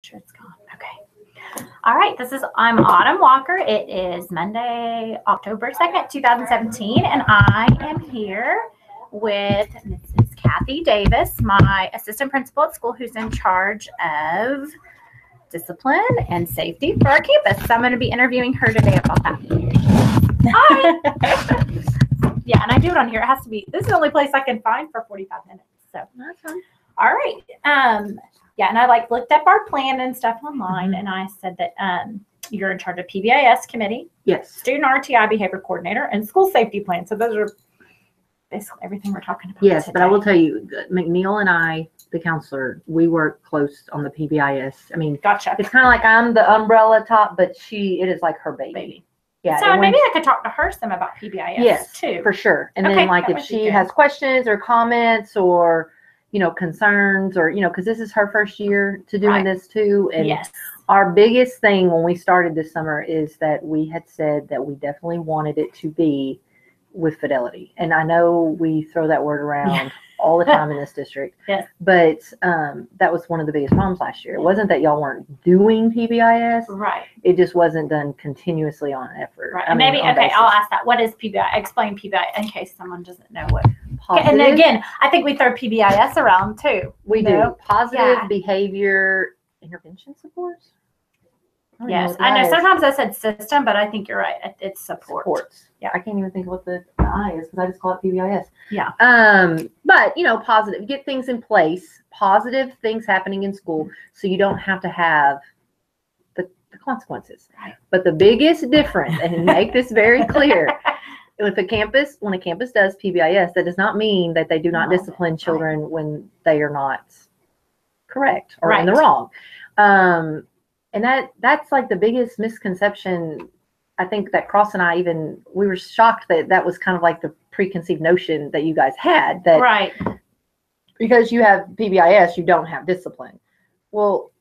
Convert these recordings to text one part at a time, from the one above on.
sure it's gone. Okay. All right. I'm Autumn Walker. It is Monday, October 2nd, 2017, and I am here with Mrs. Kathy Davis, my assistant principal at school, who's in charge of discipline and safety for our campus. So I'm going to be interviewing her today about that. Hi. Yeah, and I do it on here. It has to be. This is the only place I can find for 45 minutes. So that's fine. All right. Yeah, and I looked up our plan and stuff online, and I said that you're in charge of PBIS committee, yes, student RTI behavior coordinator, and school safety plan. So those are basically everything we're talking about. Yes, today. but I will tell you, McNeil and I, the counselor, we work close on the PBIS. I mean, gotcha. It's kind of like I'm the umbrella top, but it is like her baby. Yeah. So maybe I could talk to her some about PBIS yes, too. For sure. And then like if she has questions or comments or concerns or, because this is her first year to doing this too. And our biggest thing when we started this summer is that we had said that we definitely wanted it to be with fidelity. And I know we throw that word around all the time in this district, but that was one of the biggest problems last year. It wasn't that y'all weren't doing PBIS. Right. It just wasn't done continuously on effort. Right. And maybe, I'll ask that. What is PBIS? Explain PBIS in case someone doesn't know what. Positive. And again, I think we throw PBIS around too. We do. Positive behavior intervention supports. Yes, I know. Sometimes I said system, but I think you're right. It's support. Supports. Yeah, I can't even think of what the I is because I just call it PBIS. Yeah. But positive. Get things in place. Positive things happening in school, so you don't have to have the consequences. Right. But the biggest difference, and make this very clear. When a campus does PBIS, that does not mean that they do not discipline children when they are not correct or in the wrong. And that's like the biggest misconception. I think that Cross and I we were shocked that was kind of like the preconceived notion that you guys had that because you have PBIS, you don't have discipline. Well,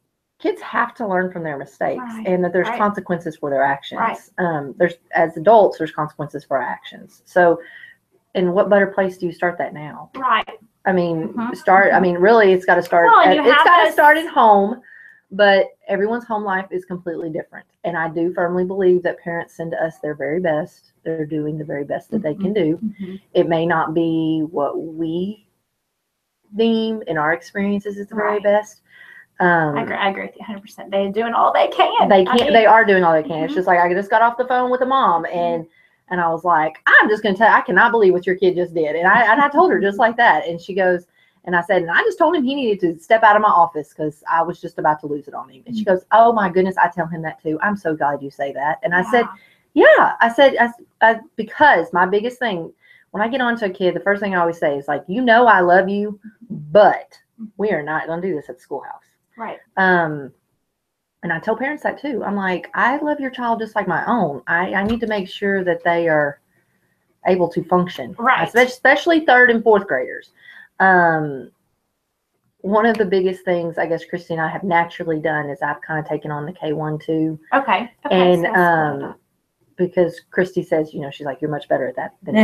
kids have to learn from their mistakes and that there's consequences for their actions. As adults, there's consequences for our actions. So, in what better place do you start that now? Right. I mean, really, it's got to start. It's got to start at home, but everyone's home life is completely different. And I do firmly believe that parents send to us their very best. They're doing the very best that they can do. It may not be what we deem in our experiences is the very best. I agree with you 100%. They're doing all they can. They are doing all they can. It's just like I just got off the phone with a mom and I was like, I'm just going to tell you, I cannot believe what your kid just did. And I told her just like that. And she goes, and I said, and I just told him he needed to step out of my office because I was just about to lose it on him. And she goes, oh my goodness, I tell him that too. I'm so glad you say that. And I said, because my biggest thing, when I get on to a kid, the first thing I always say is like, I love you, but we are not going to do this at the schoolhouse. Right. And I tell parents that too. I'm like, I love your child just like my own. I need to make sure that they are able to function. Right. Especially third and fourth graders. One of the biggest things I guess Christy and I have naturally done is I've kind of taken on the K1 too. Okay. And because Christy says, she's like, you're much better at that than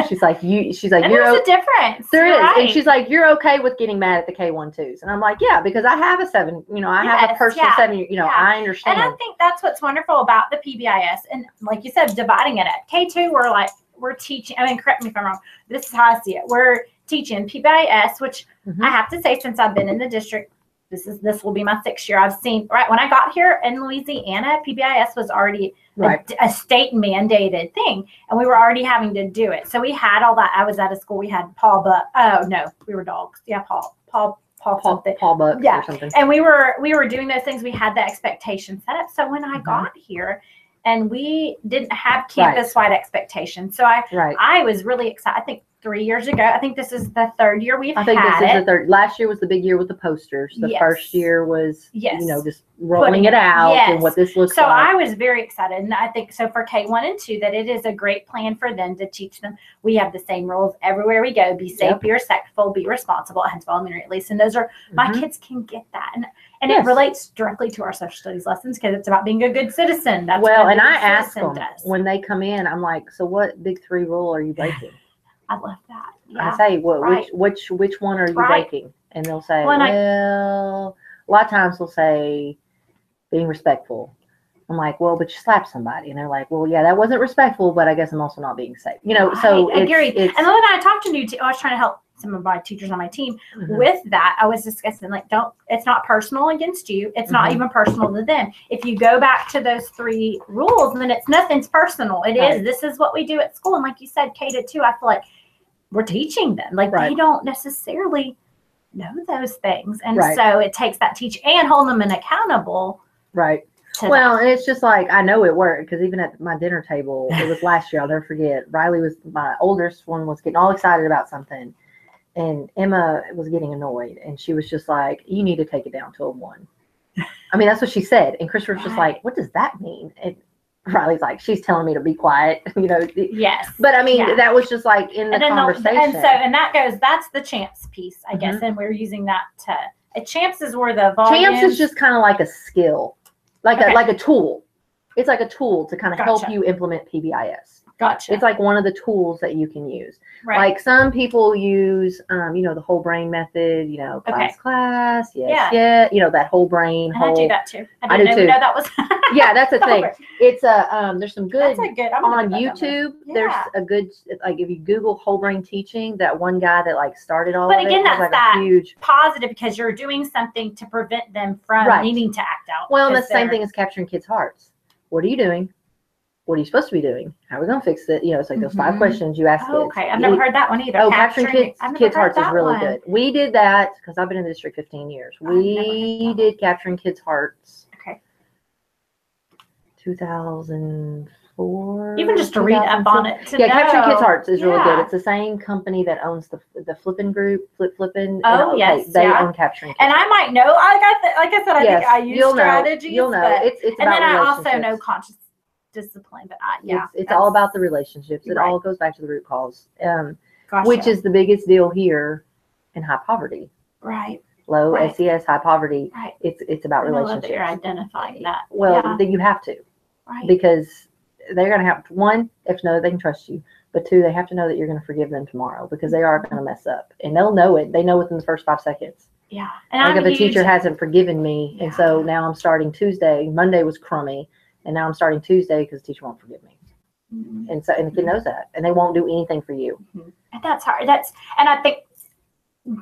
she's like, there's a difference. There is. And she's like, you're okay with getting mad at the K1-2s. And I'm like, yeah, because I have a 7, I have a personal 7, I understand. And I think that's what's wonderful about the PBIS. And like you said, dividing it at K2, we're teaching, correct me if I'm wrong. This is how I see it. We're teaching PBIS, which I have to say, since I've been in the district, this will be my 6th year. I've seen when I got here in Louisiana, PBIS was already a state mandated thing, and we were already having to do it. So we had all that. I was at a school. We had Paul Buck. Oh no, we were dogs. Yeah, Paul something. Paul Buck. Yeah, or something. And we were doing those things. We had the expectation set up. So when I got here, and we didn't have campus-wide expectations, so I was really excited. I think 3 years ago. I think this is the 3rd year we've had it. I think this is the 3rd. Last year was the big year with the posters. The first year was, just rolling it out and what this looks like. So I was very excited. And I think so for K1 and 2 that it is a great plan for them to teach them. We have the same rules everywhere we go. Be safe, be respectful, be responsible at Huntsville Elementary at least. And those are, my kids can get that. And it relates directly to our social studies lessons because it's about being a good citizen. That's and I ask them when they come in, I'm like, so what big 3 rule are you breaking? I love that. Yeah. I say, which one are you breaking? And they'll say, a lot of times they'll say being respectful. I'm like, well, but you slapped somebody. And they're like, well, yeah, that wasn't respectful, but I guess I'm also not being safe. You know, so I agree. It's, and then I talked to new, I was trying to help some of my teachers on my team with that. I was discussing, like, it's not personal against you. It's not even personal to them. If you go back to those 3 rules, then nothing's personal. It is, this is what we do at school. And like you said, K-2, I feel like we're teaching them. Like, they don't necessarily know those things. And so it takes that teach and hold them accountable. Right. Well, and it's just like, I know it worked because even at my dinner table, it was last year, I'll never forget. Riley was, my oldest one, was getting all excited about something. And Emma was getting annoyed. And she was just like, you need to take it down to a 1. I mean, that's what she said. And Christopher was just like, what does that mean? And Riley's like, she's telling me to be quiet, you know. Yes. But I mean, that was just like in the conversation. And that's the chance piece, I guess. And we're using that chance is where the volume. Chance is just kind of like a skill. Like a tool. It's like a tool to kind of help you implement PBIS. Gotcha. It's like one of the tools that you can use. Right. Like some people use, you know, the whole brain method, you know, class, yes, you know, that whole brain. And I do that too. I do too. Know that was. Yeah, that's the thing. It's there's some good on YouTube. Yeah. There's a good, like if you Google whole brain teaching, that one guy that like started all but of again, it. that's like that huge positive because you're doing something to prevent them from needing to act out. Well, and the same thing as capturing kids' hearts. What are you doing? What are you supposed to be doing? How are we going to fix it? You know, it's like those 5 questions you ask kids. Okay, I've never heard that one either. Oh, capturing kids' hearts is really good. We did that because I've been in the district 15 years. We did capturing kids' hearts. Okay. 2004. Even just to read up on it. Capturing kids' hearts is really good. It's the same company that owns the Flippin' Group, Flippin'. Oh, yes. They own capturing kids. And I might know, like I said, I think I use strategies. You'll know. It's and about then I also know conscious discipline, but it's all about the relationships. It all goes back to the root cause, gotcha. Which is the biggest deal here in high poverty. Right. Low SES, high poverty. Right. It's about relationships. You're identifying that. Well, then you have to, because they're going to have one, if to know that they can trust you, but 2, they have to know that you're going to forgive them tomorrow because they are going to mess up, and they'll know it. They know within the first 5 seconds. Yeah. And like if a teacher hasn't forgiven me, and so now I'm starting Tuesday. Monday was crummy. And now I'm starting Tuesday because the teacher won't forgive me. And so, and the kid knows that, and they won't do anything for you. And that's hard. And I think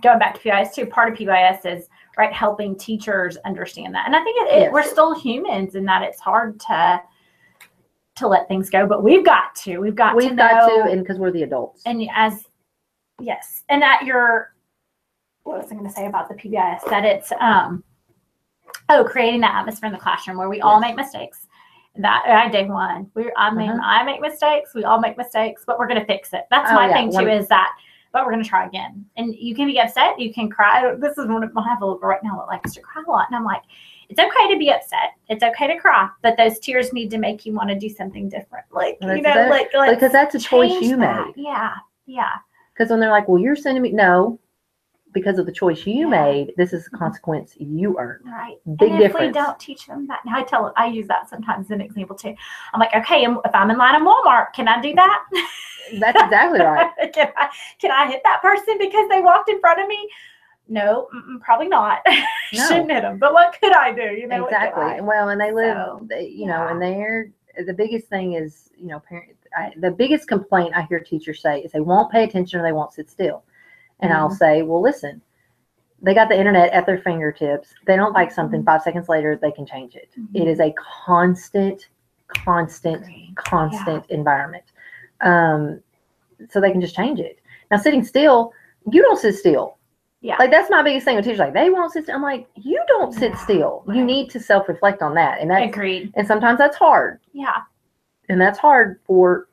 going back to PBIS too, part of PBIS is helping teachers understand that. And I think we're still humans in that it's hard to let things go, but we've got to, and because we're the adults. And and that what was I going to say about the PBIS? That it's, creating that atmosphere in the classroom where we all make mistakes. That I day one. I make mistakes. We all make mistakes, but we're gonna fix it. That's my thing too. Is that, but we're gonna try again. And you can be upset. You can cry. This is one of I have a little girl right now that likes to cry a lot, and I'm like, it's okay to be upset. It's okay to cry, but those tears need to make you want to do something different. Because that's a choice you made. Yeah. Because when they're like, well, you're sending me because of the choice you made, this is a consequence you earned. Right. Big and difference. If we don't teach them that, I use that sometimes as an example too. I'm like, okay, if I'm in line in Walmart, can I do that? That's exactly right. Can I hit that person because they walked in front of me? No, probably not. No. Shouldn't hit them. But what could I do? You know, exactly. Well, and they live, and the biggest thing is, the biggest complaint I hear teachers say is they won't pay attention or they won't sit still. And I'll say, well, listen, they got the internet at their fingertips. They don't like something 5 seconds later, they can change it. It is a constant environment. So they can just change it. Now, sitting still, you don't sit still. Yeah. Like, that's my biggest thing with teachers. Like, they won't sit still. I'm like, you don't sit still. Right. You need to self-reflect on that. And that's agreed. And sometimes that's hard. Yeah. And that's hard for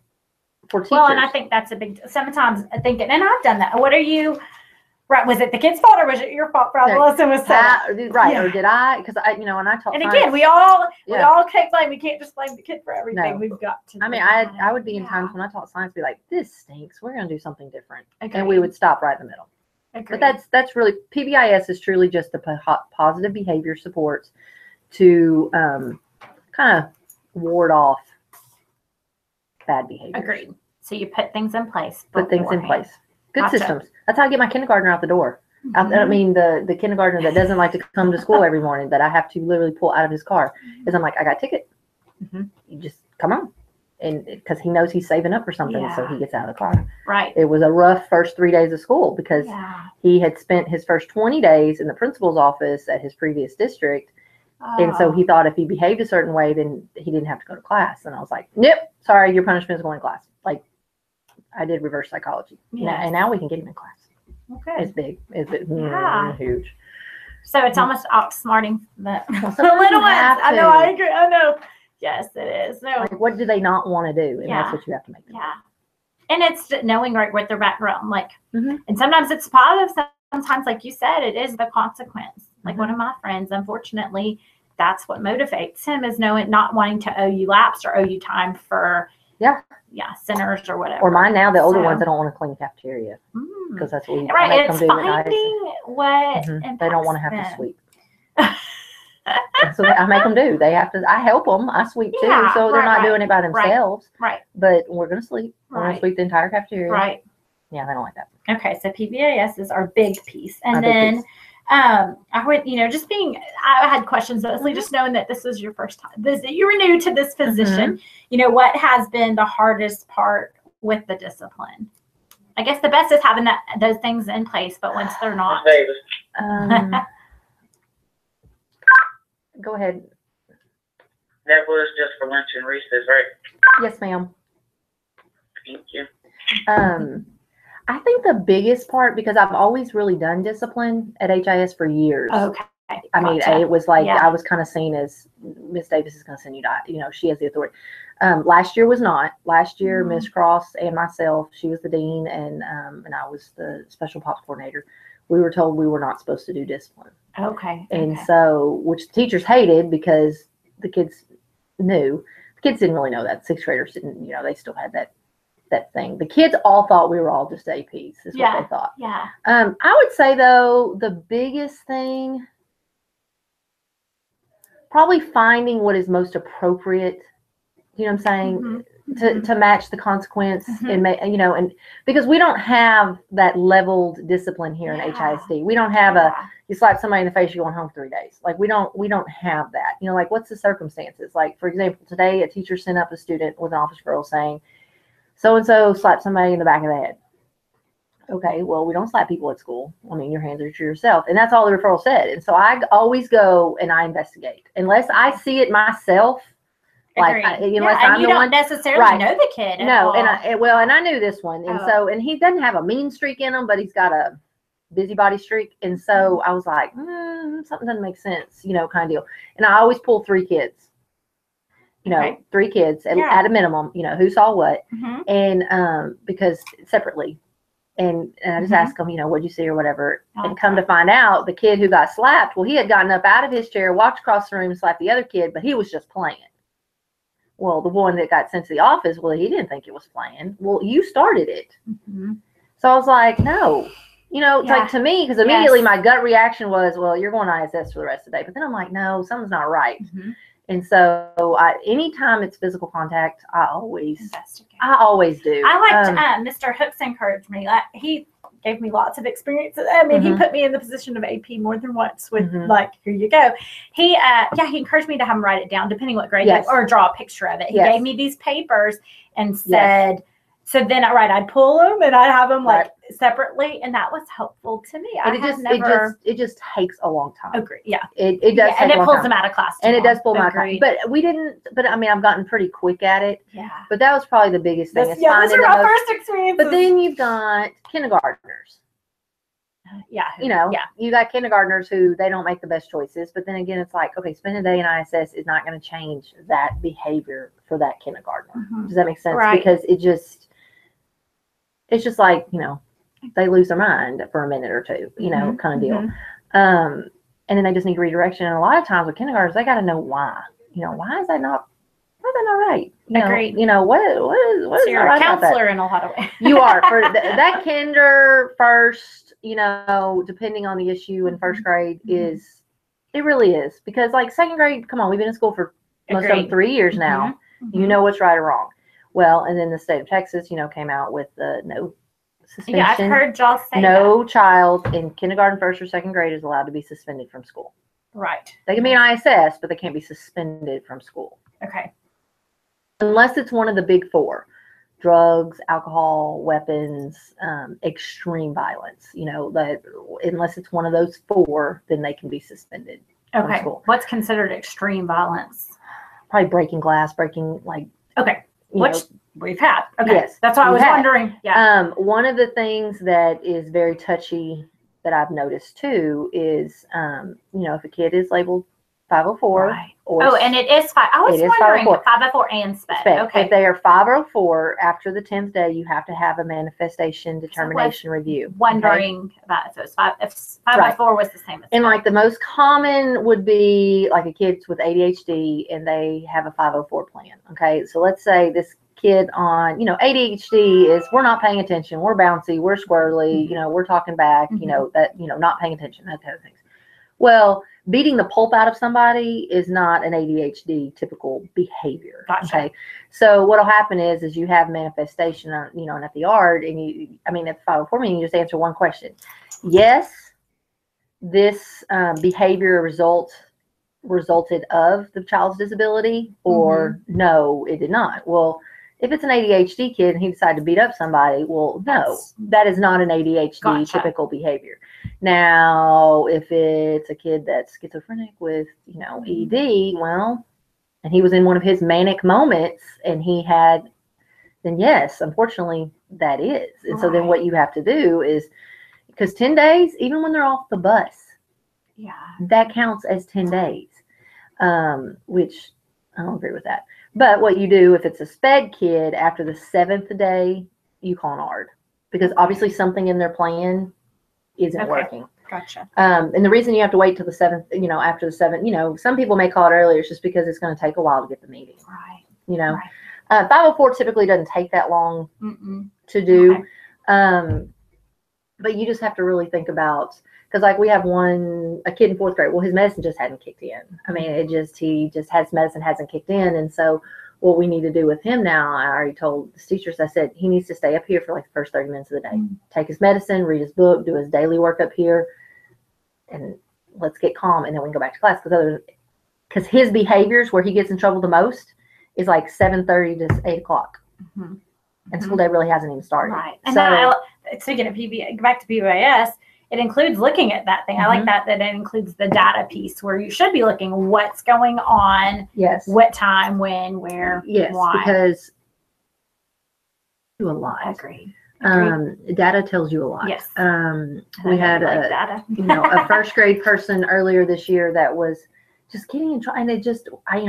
teachers. Well, and I think that's sometimes thinking, and I've done that. Was it the kid's fault or was it your fault for how the lesson was set? Right. Yeah. Or did I? Because when I taught and science. Again, we all can't blame. We can't just blame the kid for everything. No. We've got to. I mean, I would be in times when I taught science, be like, this stinks. We're going to do something different. Agreed. And we would stop right in the middle. Agreed. But that's really, PBIS is truly just the positive behavior supports to kind of ward off bad behavior. Agreed. So you put things in place. Good systems. That's how I get my kindergartner out the door. I mean, the kindergartner that doesn't like to come to school every morning that I have to literally pull out of his car is I'm like, I got a ticket. You just come on. And because he knows he's saving up for something, so he gets out of the car. Right. It was a rough first 3 days of school because he had spent his first 20 days in the principal's office at his previous district. And so he thought if he behaved a certain way, then he didn't have to go to class. And I was like, nope, sorry, your punishment is going to class. Like, I did reverse psychology. And now we can get him in class. Okay. It's big. It's big. Huge. So it's almost outsmarting the little ones. I know, I agree. I know. Yes, it is. No. Like, what do they not want to do? And that's what you have to make them do. And it's knowing what their background, like, and sometimes it's positive. Sometimes, like you said, it is the consequence. Like one of my friends, unfortunately, that's what motivates him is not wanting to owe you laps or owe you time for centers or whatever. Or mine now, the older ones, they don't want to clean the cafeteria because that's what we make them do at night. What they don't want to have to sweep. So I make them do. They have to. I help them. I sweep too, so they're not doing it by themselves. Right. But we're gonna sleep. We're gonna sweep the entire cafeteria. Right. Yeah, they don't like that. Okay, so PBIS is our big piece, and then I would, I had questions mostly just knowing that this was your first time visit. You were new to this position. What has been the hardest part with the discipline? I guess the best is having those things in place, but once they're not. Go ahead. That was just for lunch and recess, right? Yes, ma'am. Thank you. I think the biggest part, because I've always really done discipline at HIS for years. Okay. I mean, it was like I was kind of seen as Miss Davis is going to send you to, she has the authority. Last year was not. Last year, Miss Cross and myself, she was the dean, and I was the special POPs coordinator. We were told we were not supposed to do discipline. Okay. And so, which the teachers hated because the kids knew. The kids didn't really know that. Sixth graders didn't, they still had that thing. The kids all thought we were all just APs, is what they thought. Yeah. I would say, though, the biggest thing, probably finding what is most appropriate, you know what I'm saying, to match the consequence, and because we don't have that leveled discipline here in HISD. We don't have you slap somebody in the face, you're going home 3 days. Like, we don't have that. Like, what's the circumstances? Like, for example, today a teacher sent up a student with an office girl saying, so-and-so slapped somebody in the back of the head. Okay, well, we don't slap people at school. I mean, your hands are to yourself. And that's all the referral said. And so I always go and I investigate. Unless I see it myself, like, unless I'm and you the don't one necessarily know the kid. No, and I knew this one. And and he doesn't have a mean streak in him, but he's got a busybody streak. And so I was like, something doesn't make sense, kind of deal. And I always pull 3 kids. 3 kids at a minimum, who saw what, and because separately, and I just ask them, what'd you see or whatever, and come to find out, the kid who got slapped, well, he had gotten up out of his chair, walked across the room, and slapped the other kid, but he was just playing. Well, the one that got sent to the office, well, he didn't think it was playing. Well, you started it. So I was like, no. It's like, to me, because immediately my gut reaction was, well, you're going to ISS for the rest of the day. But then I'm like, no, something's not right. And so anytime it's physical contact, I always investigate. I always do. I liked Mr. Hooks encouraged me. He gave me lots of experiences. I mean, he put me in the position of AP more than once with like, here you go. He encouraged me to have him write it down, depending what grade, or draw a picture of it. He gave me these papers and said, so then I'd pull them and I'd have them like separately, and that was helpful to me. And it just takes a long time. Agree. Yeah. It does. And it pulls them out of class. And it does pull them out of class. But I mean, I've gotten pretty quick at it. Yeah. But that was probably the biggest thing. Those are my first experiences. But then you've got kindergartners. You got kindergartners who they don't make the best choices. But then again, it's like, okay, spending a day in ISS is not going to change that behavior for that kindergartner. Does that make sense? Right. Because it's just like, they lose their mind for a minute or two, kind of deal. And then they just need redirection. And a lot of times with kindergartners, they got to know why. Why is that not right? Agreed. What is so you're right a counselor about that? in a lot of ways. You are. For that kinder first, depending on the issue in first grade it really is. Because like second grade, come on, we've been in school for most of them 3 years now. You know what's right or wrong. Well, and then the state of Texas, came out with the no suspension. Yeah, I've heard y'all say No child in kindergarten, first or second grade is allowed to be suspended from school. that. Right. They can be an ISS, but they can't be suspended from school. Okay. Unless it's one of the big four: drugs, alcohol, weapons, extreme violence. That unless it's one of those four, then they can be suspended from Okay. school. What's considered extreme violence? Probably breaking glass, breaking Okay. you Which know, we've had. Okay. Yes, That's what I we've was had. wondering. Yeah. One of the things that is very touchy that I've noticed too is, if a kid is labeled 504 Right. or Oh, and it is five. I was It is wondering 504. 504 and SPED. SPED. Okay. If they are 504 after the 10th day, you have to have a manifestation determination review. Okay? Wondering about if it was if 504 was the same as And SPED. the most common would be like a kid with ADHD and they have a 504 plan. Okay. So let's say this kid on, ADHD is, we're not paying attention. We're bouncy. We're squirrely. We're talking back, not paying attention, that kind of things. Well, beating the pulp out of somebody is not an ADHD typical behavior. Gotcha. Okay. So what'll happen is you have manifestation, and at the yard, and at the 504 meeting, you just answer one question. Yes, this behavior resulted of the child's disability, or no, it did not. Well, if it's an ADHD kid and he decided to beat up somebody, well, no, that is not an ADHD typical behavior. Now, if it's a kid that's schizophrenic with, ED, well, and he was in one of his manic moments and then yes, unfortunately that is. And so then what you have to do is, because 10 days, even when they're off the bus, that counts as 10 days, which I don't agree with that. But what you do, if it's a SPED kid, after the 7th day, you call an ARD, because obviously something in their plan isn't working. Gotcha. And the reason you have to wait till the 7th, after the 7th, some people may call it earlier, it's just because it's going to take a while to get the meeting. Right. Right. 504 typically doesn't take that long to do. Okay. But you just have to really think about, because we have a kid in 4th grade. Well, his medicine just hadn't kicked in. He just has medicine hasn't kicked in. And so what we need to do with him now, I already told the teachers, I said, he needs to stay up here for the first 30 minutes of the day, take his medicine, read his book, do his daily work up here, and let's get calm. And then we can go back to class, because his behaviors where he gets in trouble the most is 7:30 to 8 o'clock. And school day really hasn't even started. Right. And speaking of PBI, back to PBIS, it includes looking at that thing. I like that it includes the data piece where you should be looking what's going on. Yes. What time, when, where, why. Because a lot. Agreed. Data tells you a lot. Yes. We had data. a first grade person earlier this year that was just getting in trouble, and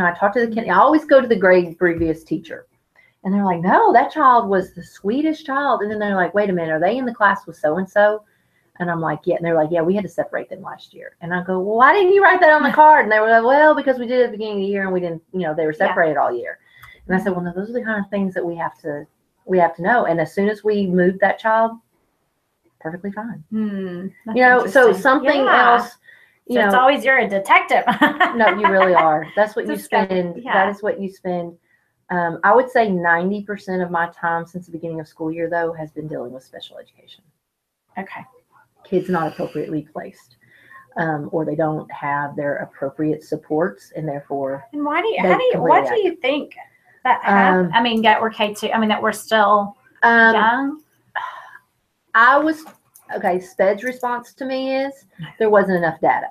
I talked to the kid. I always go to the grade previous teacher. And they're like, no, that child was the sweetest child. And then they're like, wait a minute, are they in the class with so-and-so? And I'm like, yeah. And they're like, yeah, we had to separate them last year. And I go, well, why didn't you write that on the card? And they were like, well, because we did it at the beginning of the year and we didn't, they were separated all year. And I said, well, no, those are the kind of things that we have to know. And as soon as we moved that child, perfectly fine. So something else, so it's always, you're a detective. No, you really are. That's what you Discover, spend. That is what you spend. I would say 90% of my time since the beginning of school year, though, has been dealing with special education. Okay. Kids not appropriately placed, or they don't have their appropriate supports, and therefore. And what do you think that happened? That we're K2. That we're still young. SPED's response to me is there wasn't enough data.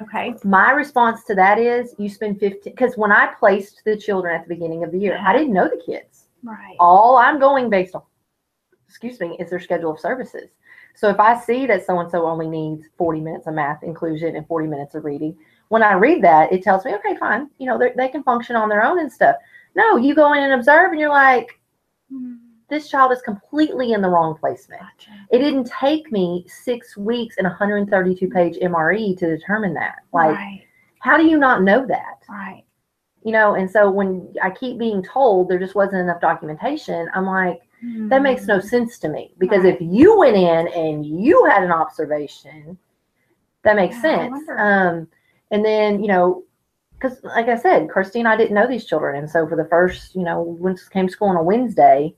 Okay. My response to that is you spend 15, because when I placed the children at the beginning of the year, I didn't know the kids. Right. All I'm going based on, is their schedule of services. So if I see that so-and-so only needs 40 minutes of math inclusion and 40 minutes of reading, when I read that, it tells me, okay, fine. They can function on their own and stuff. No, you go in and observe and you're like, this child is completely in the wrong placement. Gotcha. It didn't take me 6 weeks and 132-page MRE to determine that. How do you not know that? Right. And so when I keep being told there just wasn't enough documentation, I'm like, that makes no sense to me. Because if you went in and you had an observation, that makes sense. And then, because like I said, Kirsty and I didn't know these children. And so for the first, when came to school on a Wednesday,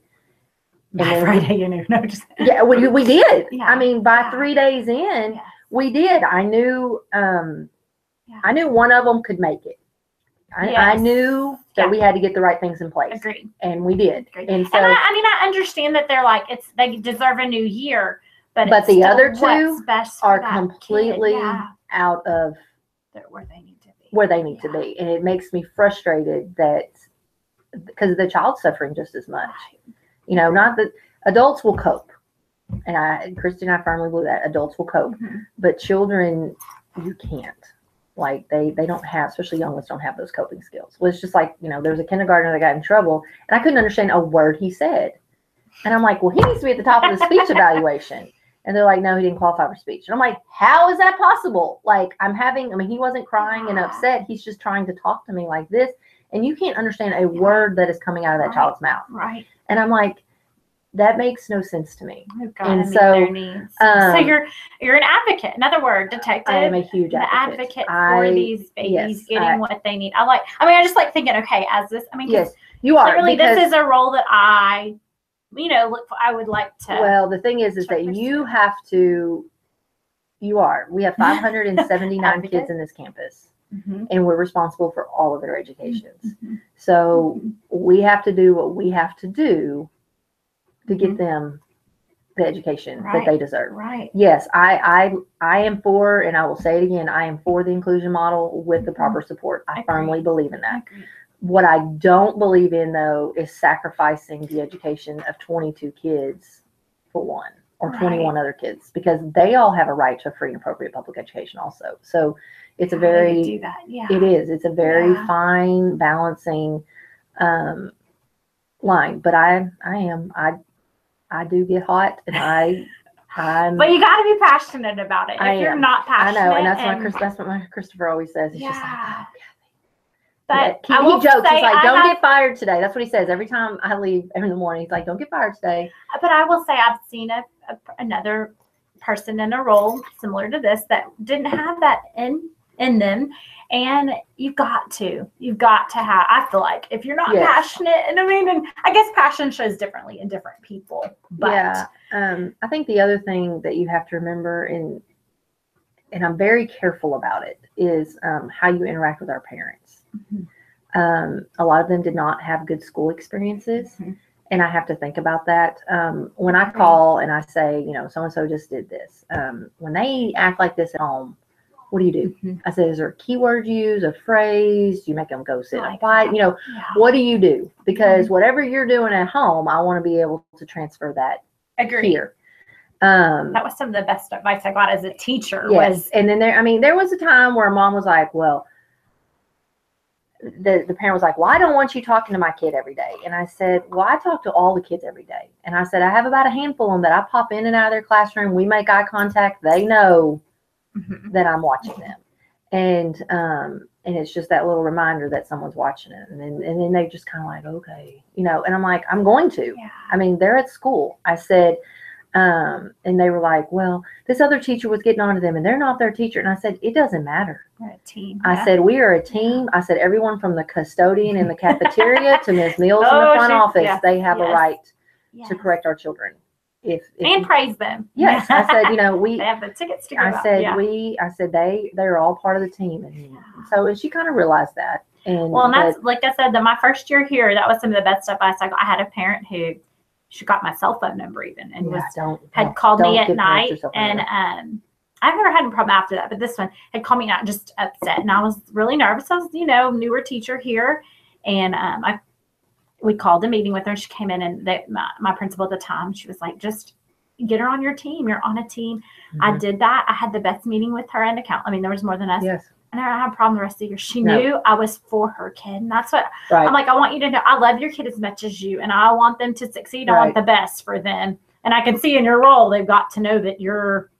And then Friday, you knew. No, just yeah, we did. Yeah. I mean, by Yeah. 3 days in, Yes. we did. I knew one of them could make it. I Yes. knew that Yeah. we had to get the right things in place. Agreed. And we did. Agreed. And so, I understand that they're like, they deserve a new year, but But it's the still other what's two best for are that completely kid. Yeah. out of They're where they need to be. where they need to be. And it makes me frustrated that because the child's suffering just as much. Right. You know, not that adults will cope. And Christy and I firmly believe that adults will cope, Mhm. but children, you can't. Like they don't have, especially young ones don't have those coping skills. Well, it's just like, you know, there was a kindergartner that got in trouble and I couldn't understand a word he said. And I'm like, well, he needs to be at the top of the speech evaluation. And they're like, no, he didn't qualify for speech. And I'm like, how is that possible? Like he wasn't crying and upset. He's just trying to talk to me like this. And you can't understand a word that is coming out of that Right. child's mouth. Right. And I'm like, that makes no sense to me. They've got And to meet so, their needs. So you're an advocate. In other words, detective. I am a huge the advocate. for these babies yes, getting what they need. I just like thinking, okay, as this, I mean, yes, you are. clearly because, this is a role that I would like to. Well, the thing is that you have to. You are. We have 579 Advocate. kids in this campus, Mhm. and we're responsible for all of their educations. Mhm. So we have to do what we have to do to get them the education that they deserve. Right. Yes, I am for, and I will say it again, I am for the inclusion model with the proper support. I firmly believe in that. Agreed. What I don't believe in, though, is sacrificing the education of 22 kids for one or 21 other kids, because they all have a right to a free and appropriate public education also. So it's a How do you very, do that? Yeah. it is, it's a very Yeah. fine balancing line. But I do get hot, and I'm. But you got to be passionate about it. I If you're am. not I passionate, know, and that's what my Christopher always says. He's just like, Yeah. oh, But he jokes. He's like, "Don't get fired today." That's what he says every time I leave in the morning. He's like, "Don't get fired today." But I will say I've seen another person in a role similar to this that didn't have that in them, and you've got to have. I feel like if you're not Yes. passionate, and I guess passion shows differently in different people. But Yeah, I think the other thing that you have to remember, and I'm very careful about it, is how you interact with our parents. Mhm. A lot of them did not have good school experiences. Mhm. And I have to think about that. When I call and I say, you know, so-and-so just did this. When they act like this at home, what do you do? Mhm. I said, is there a keyword you use, a phrase? Do you make them go sit and Like fight? that. You know, Yeah. what do you do? Because whatever you're doing at home, I want to be able to transfer that Agreed. here. That was some of the best advice I got as a teacher. Yes. And then there was a time where mom was like, well, the parent was like, well, I don't want you talking to my kid every day. And I said, well, I talk to all the kids every day. And I said, I have about a handful of them that I pop in and out of their classroom. We make eye contact. They know that I'm watching them. And it's just that little reminder that someone's watching it. And then they just kind of like, okay, you know, and I'm like, I'm going to. Yeah. I mean, they're at school. I said, and they were like, well, this other teacher was getting on to them and they're not their teacher. And I said, it doesn't matter. We're a team. I said, we are a team. I said, everyone from the custodian in the cafeteria to Ms. Mills in the front office, they have a right to correct our children. And praise them. Yes. I said, you know, they have the tickets to go out. I said, they're all part of the team. And so, and she kind of realized that. And that's, like I said, my first year here, that was some of the best advice I got. I had a parent who, she got my cell phone number even, and had called me at night, and I've never had a problem after that, but this one had called me not just upset, and I was really nervous. I was, newer teacher here, and we called a meeting with her, and she came in, and my principal at the time, she was like, just get her on your team. You're on a team. Mm-hmm. I did that. I had the best meeting with her and account. I mean, there was more than us. Yes. And I had a problem the rest of the year. She knew I was for her kid. And that's what I'm like, I want you to know I love your kid as much as you, and I want them to succeed. I want the best for them. And I can see in your role, they've got to know that you're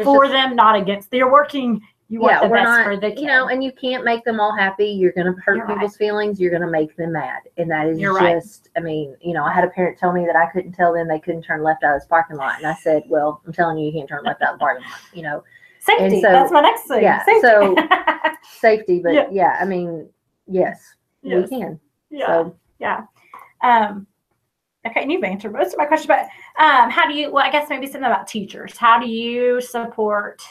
for them, not against. They're working. You want the best for the kid. And you can't make them all happy. You're going to hurt people's feelings. You're going to make them mad. And that is I mean, I had a parent tell me that I couldn't tell them they couldn't turn left out of this parking lot. And I said, well, I'm telling you, you can't turn left out of the parking lot, Safety. So, that's my next thing. Yeah. Safety. So safety, but I mean, yes, we can. Yeah. So. Yeah. Okay, and you've answered most of my questions, but how do you, well, I guess maybe something about teachers. How do you support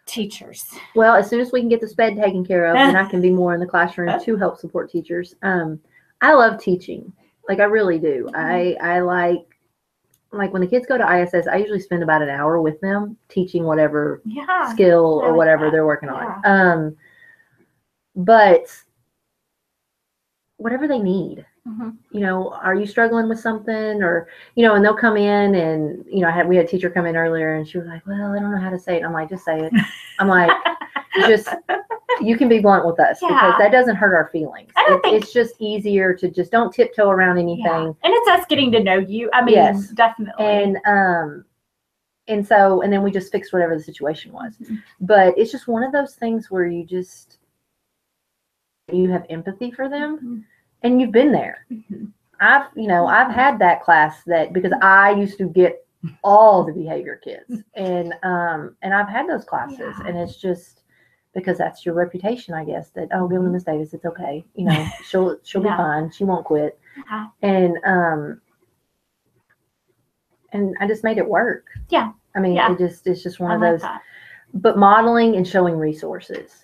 teachers? Well, as soon as we can get the SPED taken care of, then I can be more in the classroom to help support teachers. I love teaching. Like, I really do. I like when the kids go to ISS, I usually spend about an hour with them teaching whatever skill or whatever they're working on. But whatever they need. You know, are you struggling with something, or, you know, and they'll come in and, you know, we had a teacher come in earlier and she was like, well, I don't know how to say it. I'm like, just say it. I'm like, you can be blunt with us because that doesn't hurt our feelings. It's just easier to just don't tiptoe around anything. Yeah. And it's us getting to know you. I mean, yes. Definitely. And so, and then we just fixed whatever the situation was. But it's just one of those things where you have empathy for them. And you've been there. I've had that class because I used to get all the behavior kids, and I've had those classes, and it's just because that's your reputation, I guess. That give them to Miss Davis, it's okay. You know, she'll be fine. She won't quit. And I just made it work. Yeah. I mean, it's just one of those. That. But modeling and showing resources.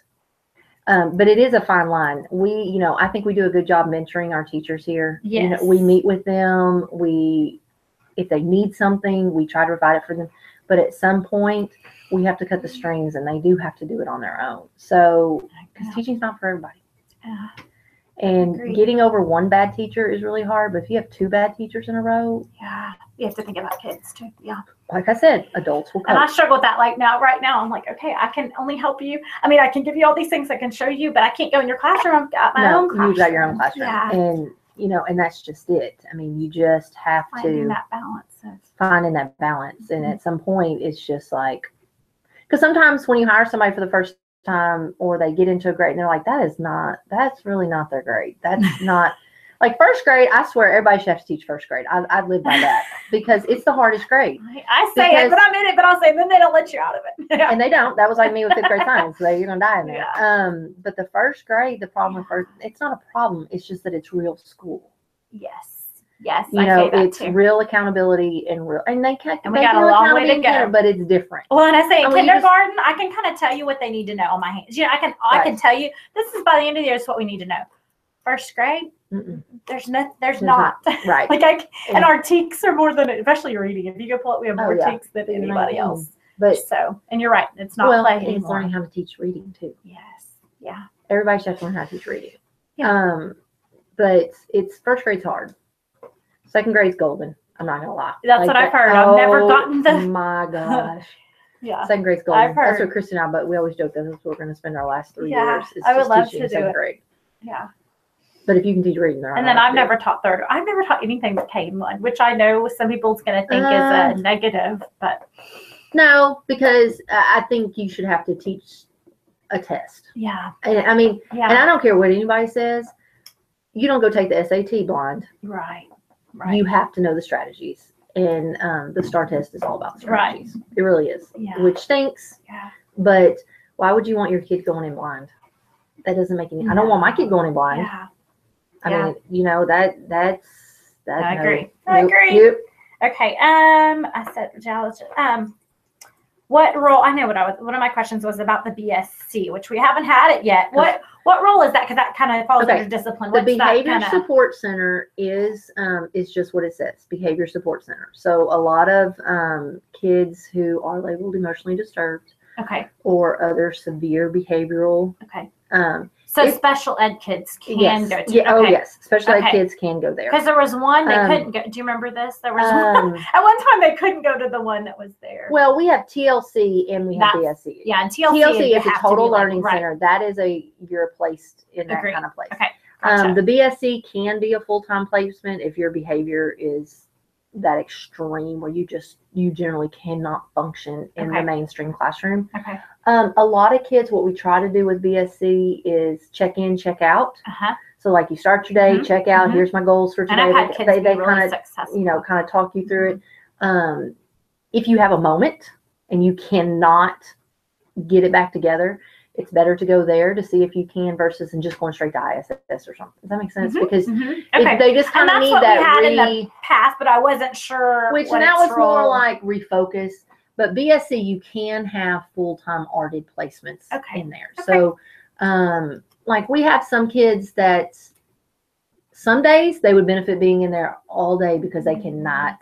But it is a fine line. I think we do a good job mentoring our teachers here. Yes. You know, we meet with them. If they need something, we try to provide it for them. But at some point, we have to cut the strings, and they do have to do it on their own. So, because teaching's not for everybody. And getting over one bad teacher is really hard. But if you have two bad teachers in a row, you have to think about kids too. Yeah. Like I said, adults will cope. And I struggle with that. Like right now, I'm like, okay, I can only help you. I mean, I can give you all these things I can show you, but I can't go in your classroom. I've got my own classroom. You've got your own classroom. Yeah. And, and that's just it. I mean, you just have finding to finding that balance. And at some point, it's just like, because sometimes when you hire somebody for the first time, or they get into a grade and they're like, that's really not their grade. That's not. Like first grade, I swear everybody should have to teach first grade. I live by that because it's the hardest grade. I say it, but I'm in it, but I'll say, then they don't let you out of it. And they don't. That was like me with fifth grade science. So you're going to die in there. Yeah. But the first grade, the problem with first, it's not a problem. It's just that it's real school. Yes. It's real accountability and we got a long way to go, but it's different. Well, and I say in kindergarten, I can kind of tell you what they need to know on my hands. I can tell you this is by the end of the year. This is what we need to know. First grade, there's not. Right. And our TEKs are more than, especially reading. If you go pull it, we have more TEKs than anybody else. But and you're right, it's not play anymore. It's learning how to teach reading too. Yes. Yeah. Everybody should have to learn how to teach reading. Yeah. But it's first grade's hard. Second grade's golden. I'm not gonna lie. That's what I've heard. I've never gotten Oh my gosh. Yeah. Second grade's golden. I've heard. That's what Kristen and I, but we always joke that that's what we're going to spend our last 3 years. I would love to do it. Grade. Yeah. But if you can teach reading, and then I've never taught third. I've never taught anything but K1, which I know some people's going to think is a negative, but no, because I think you should have to teach a test. Yeah. And I mean, and I don't care what anybody says. You don't go take the SAT blind. Right. You have to know the strategies, and the STAR test is all about the strategies. Right. It really is. Yeah. Which stinks. Yeah. But why would you want your kid going in blind? That doesn't make any. I don't want my kid going in blind. Yeah. I mean, that's. I agree. I agree. Yep. Okay. I said, what role? I know one of my questions was about the BSC, which we haven't had it yet. What role is that? Because that kind of falls under discipline. The Behavior Support Center is just what it says, Behavior Support Center. So a lot of kids who are labeled emotionally disturbed, or other severe behavioral, so special ed kids can go to. Yeah. Oh yes, special ed kids can go there. Because there was one they couldn't go. Do you remember this? There was one, at one time they couldn't go to the one that was there. Well, we have TLC and we have BSC. Yeah, and TLC is a total learning center. That is you're placed in that kind of place. Okay. Gotcha. The BSC can be a full-time placement if your behavior is that extreme where you generally cannot function in the mainstream classroom. Okay. A lot of kids, what we try to do with BSC is check in, check out. So like you start your day, check out. Here's my goals for today. And I've had kids be really successful. kind of talk you through it. If you have a moment and you cannot get it back together, it's better to go there to see if you can versus and just going straight to ISS or something. Does that make sense? Because Okay. they just kind of need what that we had in the past, but I wasn't sure. which what and that its was more role- like refocus. But BSC, you can have full-time ARDID placements in there. Okay. So, like we have some kids that some days they would benefit being in there all day because they cannot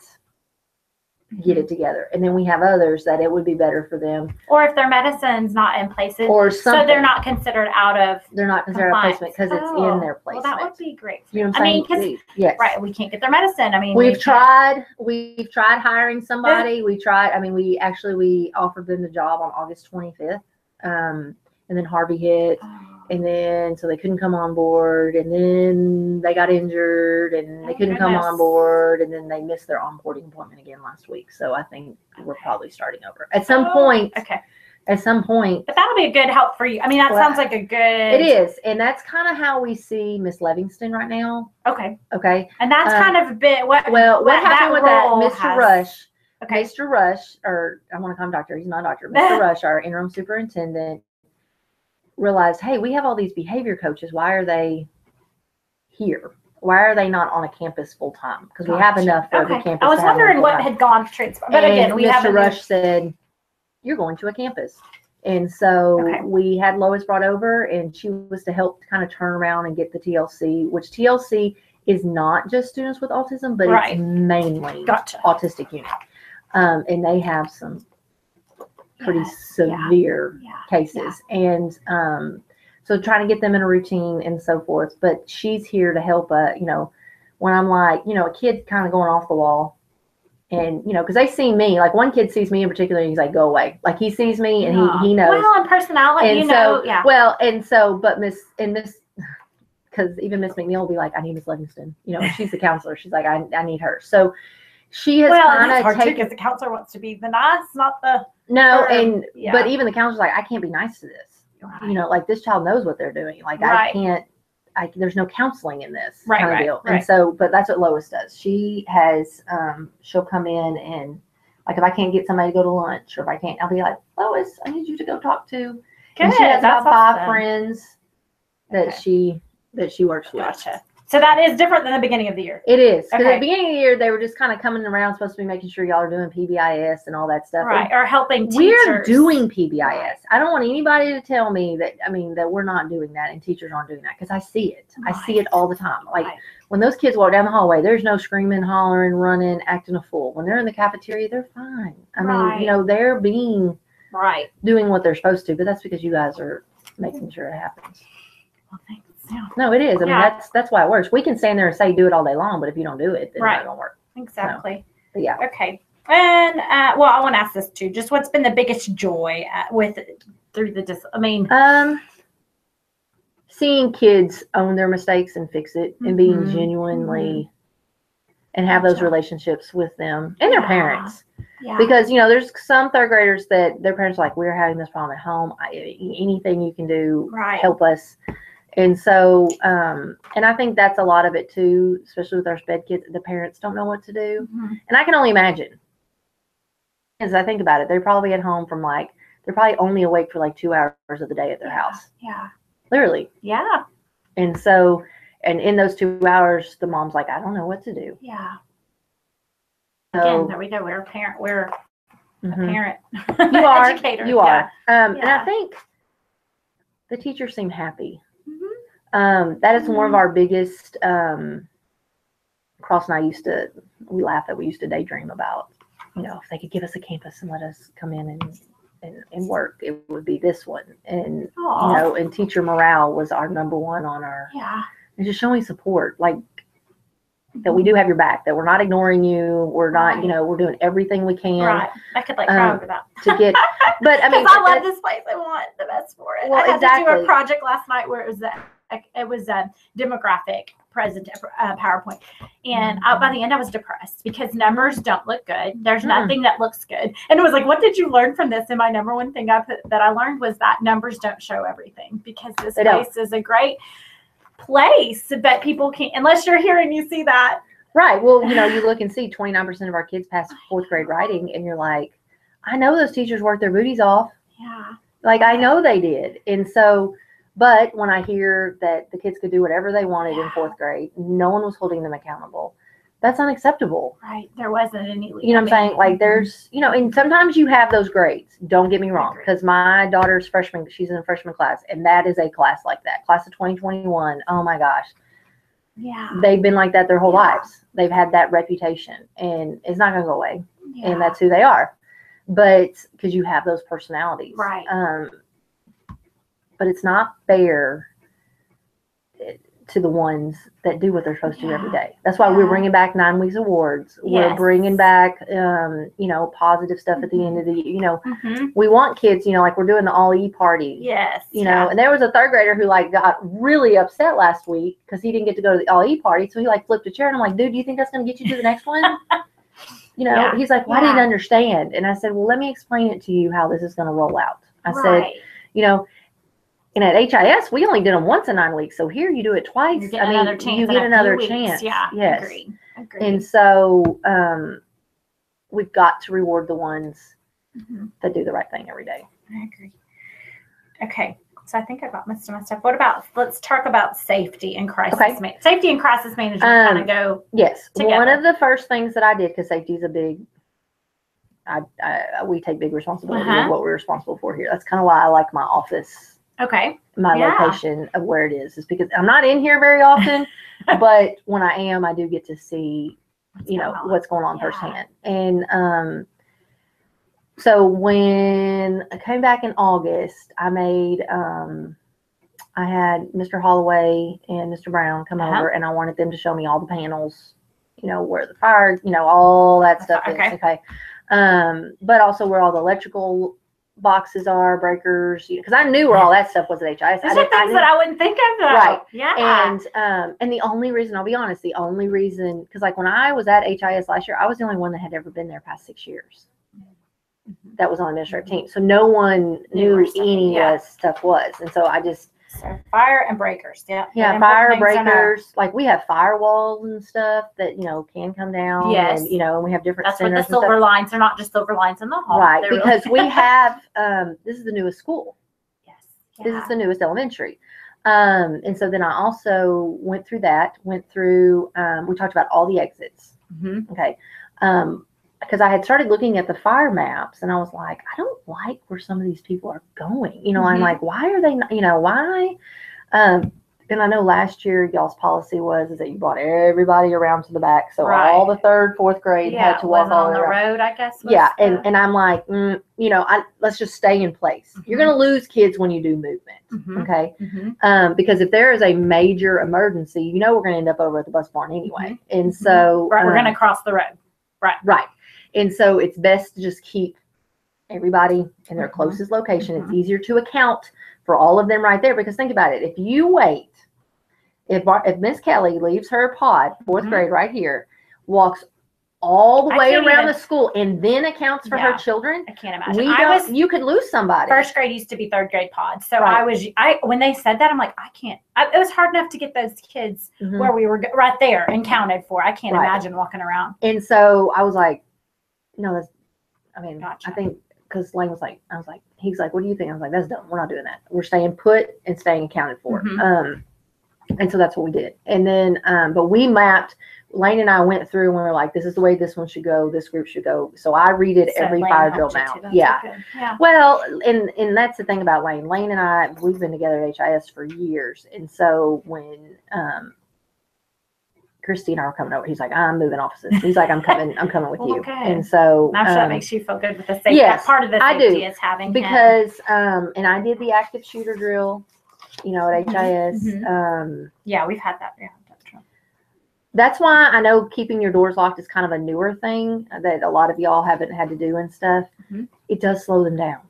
get it together. And then we have others that it would be better for them. Or if their medicine's not in places. Or something. So they're not considered out of They're not considered a placement because it's in their Well, placement. that would be great. You know what I'm saying? Yes. Right, we can't get their medicine. I mean, We've tried hiring somebody. We offered them the job on August 25th. And then Harvey hit. And then, so they couldn't come on board, and then they got injured, and they couldn't come on board, and then they missed their onboarding appointment again last week. So I think we're probably starting over at some point. Okay. At some point. But that'll be a good help for you. I mean, that sounds like a good. It is, and that's kind of how we see Miss Livingston right now. Okay. Okay. And that's kind of a bit what happened with that, Mr. Rush. Okay. Mr. Rush, or I want to call him doctor. He's not a doctor. Mr. Rush, our interim superintendent, realized, hey, we have all these behavior coaches. Why are they here? Why are they not on a campus full time? Because we have enough for the campus. I was wondering what had gone to transfer. But again, Mr. Rush said, you're going to a campus. And so we had Lois brought over, and she was to help kind of turn around and get the TLC, which TLC is not just students with autism, but it's mainly autistic unit. And they have some pretty severe cases. And so trying to get them in a routine and so forth. But she's here to help, when I'm like, a kid kind of going off the wall. And, because they see me, like one kid sees me in particular, and he's like, go away. Like he sees me and he knows. Well, and personality, and Well, and so, but because even Miss McNeil will be like, I need Miss Livingston. She's the counselor. She's like, I need her. So she has kind of taken. Because the counselor wants to be the nice, not the. No, but even the counselor's like, I can't be nice to this. Right. Like this child knows what they're doing. Like I can't. There's no counseling in this kind of deal. And so, but that's what Lois does. She has, she'll come in and like, if I can't get somebody to go to lunch or if I can't, I'll be like, Lois, I need you to go talk to. Good. And she has about 5 friends that she works with. Gotcha. So that is different than the beginning of the year. It is. Because at the beginning of the year, they were just kind of coming around, supposed to be making sure y'all are doing PBIS and all that stuff. Right. Or helping teachers. We're doing PBIS. Right. I don't want anybody to tell me that, that we're not doing that and teachers aren't doing that because I see it. Right. I see it all the time. Like when those kids walk down the hallway, there's no screaming, hollering, running, acting a fool. When they're in the cafeteria, they're fine. I mean, they're being doing what they're supposed to, but that's because you guys are making sure it happens. Well, thanks. Yeah. No, it is. I mean, that's why it works. We can stand there and say do it all day long, but if you don't do it, then it's not gonna work. Exactly. So, yeah. Okay. And well, I want to ask this too. Just what's been the biggest joy through the seeing kids own their mistakes and fix it, and being genuinely and have those relationships with them and their parents. Yeah. Because there's some third graders that their parents are like, we're having this problem at home. Anything you can do, help us. And so, and I think that's a lot of it too, especially with our SPED kids. The parents don't know what to do. And I can only imagine, as I think about it, they're probably at home from they're probably only awake for 2 hours of the day at their house. Yeah. Literally. Yeah. And so, and in those 2 hours, the mom's like, I don't know what to do. Yeah. So, again, there we go. We're a parent. We're a parent. You are. Educator. You are. And I think the teachers seem happy. That is one of our biggest, Cross and I we laugh that we used to daydream about, if they could give us a campus and let us come in and work, it would be this one. And, and teacher morale was our number one on our, and just showing support, that we do have your back, that we're not ignoring you. We're not, we're doing everything we can. Right. I could cry over that. To get, but I mean, I love this place. I want the best for it. Well, I had to do a project last night where it was a demographic PowerPoint. And by the end I was depressed because numbers don't look good. There's nothing that looks good. And it was like, what did you learn from this? And my number one thing that I learned was that numbers don't show everything, because this place is a great place, but people can't, unless you're here and you see that. Right. Well, you look and see 29% of our kids pass 4th grade writing, and you're like, I know those teachers work their booties off. Yeah. Like, I know they did. And so, but when I hear that the kids could do whatever they wanted in 4th grade, no one was holding them accountable. That's unacceptable. Right. There wasn't any. You know what I'm saying? Like, there's, you know, and sometimes you have those grades. Don't get me wrong. Because my daughter's freshman, she's in a freshman class, and that is a class like that. Class of 2021. Oh my gosh. Yeah. They've been like that their whole lives. They've had that reputation, and it's not going to go away. Yeah. And that's who they are. But because you have those personalities. Right. But it's not fair to the ones that do what they're supposed to do every day. That's why we're bringing back 9 weeks awards. Yes. We're bringing back, you know, positive stuff at the end of the, you know, we want kids, you know, like we're doing the all E party. Yes. You know, and there was a 3rd grader who like got really upset last week because he didn't get to go to the all E party. So he like flipped a chair, and I'm like, dude, do you think that's going to get you to the next one? You know, he's like, well, I didn't understand. And I said, well, let me explain it to you how this is going to roll out. I said, you know, and at HIS, we only did them once in 9 weeks. So here you do it twice. You get another chance. Yeah. Yes. Agreed. And so we've got to reward the ones that do the right thing every day. I agree. Okay. So I think I got most of my stuff. What about, let's talk about safety and crisis management. Safety and crisis management kind of go together. One of the first things that I did, because safety is a big, we take big responsibility of what we're responsible for here. That's kind of why I like my office. Okay. My location of where it is because I'm not in here very often, but when I am, I do get to see, you know, what's going on firsthand. And so when I came back in August, I made, I had Mr. Holloway and Mr. Brown come over, and I wanted them to show me all the panels, you know, where the fire, you know, all that stuff is. Okay. But also where all the electrical boxes are, breakers, because I knew where all that stuff was at HIS. Those are things that I wouldn't think of, though. Right. Yeah. And the only reason, I'll be honest, because like when I was at HIS last year, I was the only one that had ever been there past 6 years. That was on the administrative team. So no one knew any of that stuff was. And so I just. So fire and breakers. Yeah. Yeah. Fire breakers. Like we have firewalls and stuff that, you know, can come down. Yes. And, you know, and we have different That's what the silver lines are, not just silver lines in the hall. Right. They're because really we have, this is the newest school. Yes. This is the newest elementary. And so then I also went through, we talked about all the exits. Okay. Because I had started looking at the fire maps and I was like, I don't like where some of these people are going. You know, I'm like, why are they not, you know, why? And I know last year y'all's policy was that you brought everybody around to the back. So all the 3rd, 4th grade had to walk all on the around. road, I guess. And I'm like, you know, let's just stay in place. You're going to lose kids when you do movement. Okay. Because if there is a major emergency, you know, we're going to end up over at the bus barn anyway. And so we're going to cross the road. Right. And so it's best to just keep everybody in their closest location. It's easier to account for all of them right there. Because think about it. If you wait, if Miss Kelly leaves her pod, 4th grade right here, walks all the way around the school and then accounts for her children. I can't imagine. You could lose somebody. 1st grade used to be 3rd grade pod. So when they said that, I'm like, I can't. It was hard enough to get those kids where we were right there and counted for. I can't imagine walking around. And so I was like, no, Gotcha. I think, because Lane was like, he's like, what do you think? I was like, that's dumb. We're not doing that. We're staying put and staying accounted for. And so that's what we did. And then, but we mapped, Lane and I went through and we were like, this is the way this one should go. This group should go. So I redid every fire drill now. Yeah. Well, and that's the thing about Lane. Lane and I, we've been together at HIS for years. And so when, Christy and I were coming over. He's like, I'm moving offices. He's like, I'm coming with you. And so I'm sure that makes you feel good with the safety. Yes, part of the safety is having because and I did the active shooter drill, you know, at HIS. Yeah, we've had that. Yeah, that's true. That's why I know keeping your doors locked is kind of a newer thing that a lot of y'all haven't had to do and stuff. It does slow them down.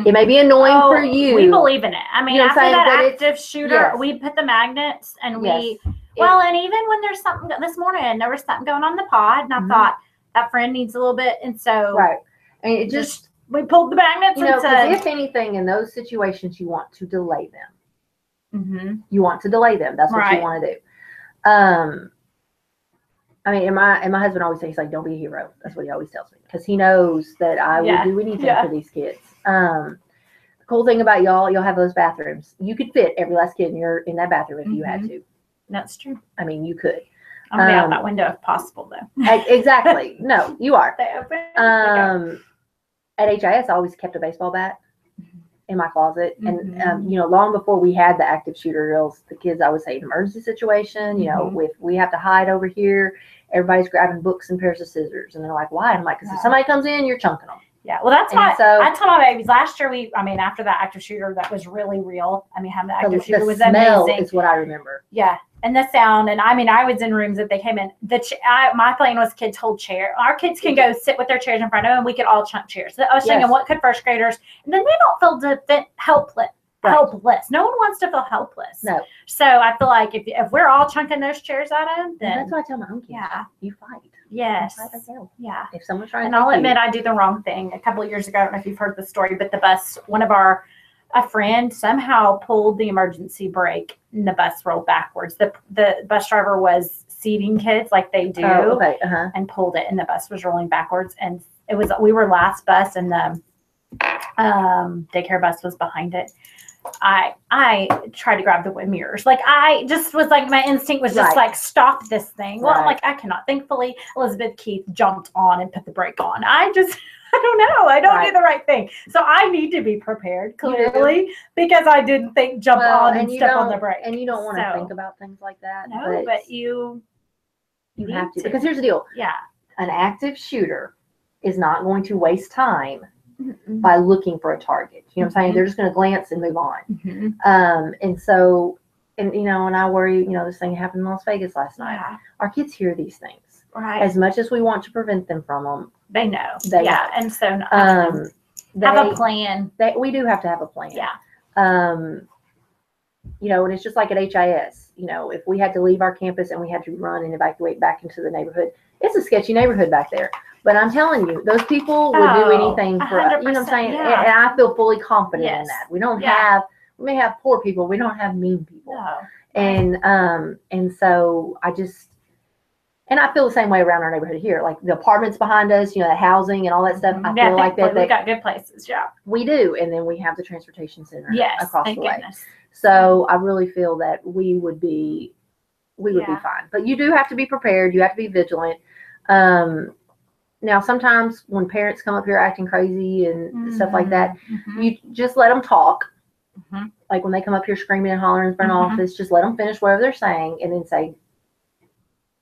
It may be annoying for you. We believe in it. I mean, after that active shooter, we put the magnets and we. Well, and even when there's something, this morning, there was something going on in the pod, and I thought that friend needs a little bit, and so. Right. I mean, it just. We pulled the magnets and said. If anything, in those situations, you want to delay them. You want to delay them. That's what you want to do. I mean, and my husband always says, he's like, don't be a hero. That's what he always tells me. Because he knows that I will do anything for these kids. Cool thing about y'all have those bathrooms. You could fit every last kid in that bathroom if you had to. That's true. I mean, you could. I'm gonna be out that window if possible, though. Exactly. No, you are. They open. At HIS, I always kept a baseball bat in my closet, and you know, long before we had the active shooter drills, the kids always say, emergency situation. You know, if we have to hide over here, everybody's grabbing books and pairs of scissors, and they're like, "Why?" And I'm like, "Because if somebody comes in, you're chunking them." Yeah, well, that's And why so- I told my babies last year. After that active shooter, that was really real. I mean, having the active shooter The was smell amazing. is what I remember. Yeah, and the sound, and I was in rooms that they came in. My plan was kids hold chair. Our kids can go sit with their chairs in front of them, and we could all chunk chairs. So I was thinking, what could first graders? And then they don't feel helpless. Right. Helpless. No one wants to feel helpless. No. So I feel like if we're all chunking those chairs at them, then That's what I tell my own kids. yeah, You fight. yes, You fight like hell. yeah. If someone's trying And to I'll take admit I do the wrong thing. A couple of years ago, I don't know if you've heard the story, but the bus, a friend somehow pulled the emergency brake and the bus rolled backwards. The bus driver was seating kids like they do and pulled it, and the bus was rolling backwards. And we were last bus, and the daycare bus was behind it. I tried to grab the mirrors. Like I just was like, my instinct was just like, stop this thing. Well, I'm like, I cannot. Thankfully, Elizabeth Keith jumped on and put the brake on. I don't know. I don't do the right thing. So I need to be prepared, clearly, because I didn't jump on and step on the brake. And you don't want to think about things like that. No, but you have to. Because here's the deal. Yeah. An active shooter is not going to waste time by looking for a target. You know what I'm saying? They're just going to glance and move on. And so, and you know, and I worry, you know, this thing happened in Las Vegas last night. Our kids hear these things. Right. As much as we want to prevent them from them, they know. They know. And so have a plan. We do have to have a plan. Yeah. You know, and it's just like at HIS, you know, if we had to leave our campus and we had to run and evacuate back into the neighborhood, it's a sketchy neighborhood back there. But I'm telling you, those people would do anything for us. You know what I'm saying? Yeah. And I feel fully confident in that. We don't we may have poor people, we don't have mean people. No. And so and I feel the same way around our neighborhood here. Like the apartments behind us, you know, the housing and all that stuff. I feel like that. We got good places, we do. And then we have the transportation center across the way. Goodness. So I really feel that we would be fine. But you do have to be prepared. You have to be vigilant. Now, sometimes when parents come up here acting crazy and stuff like that, you just let them talk. Like when they come up here screaming and hollering in front of office, just let them finish whatever they're saying and then say,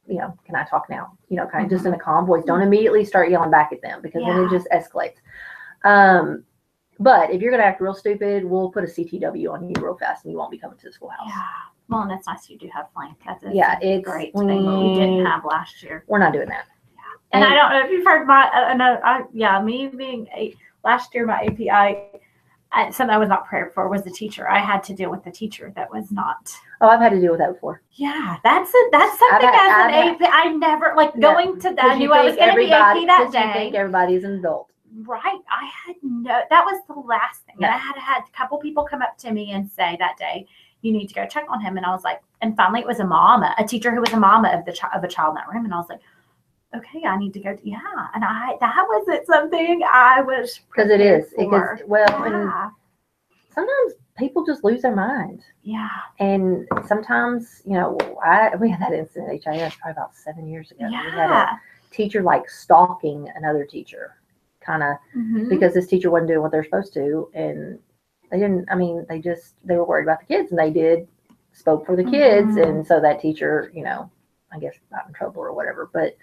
you know, can I talk now? You know, kind of just in a calm voice. Don't immediately start yelling back at them because then it just escalates. But if you're going to act real stupid, we'll put a CTW on you real fast and you won't be coming to the schoolhouse. Yeah. Well, and it's nice you do have flank. That's it's great thing that we didn't have last year. We're not doing that. And I don't know if you've heard me being last year, my API, something I was not prepared for was the teacher. I had to deal with the teacher that was not. Oh, I've had to deal with that before. Yeah, that's something as an AP. I never going to that. I knew I was going to be AP that day. You think everybody's an adult. Right. I had that was the last thing. And I had a couple people come up to me and say that day, you need to go check on him. And I was like, and finally it was a teacher who was a mama of a child in that room. And I was like, okay, I need to go. And that wasn't something I was because it is. For. And sometimes people just lose their minds. Yeah. And sometimes, you know, we had that incident at HIS probably about 7 years ago. Yeah. We had a teacher like stalking another teacher, kind of because this teacher wasn't doing what they're supposed to, and they didn't. I mean, they were worried about the kids, and they spoke for the kids, and so that teacher, you know, I guess got in trouble or whatever, but.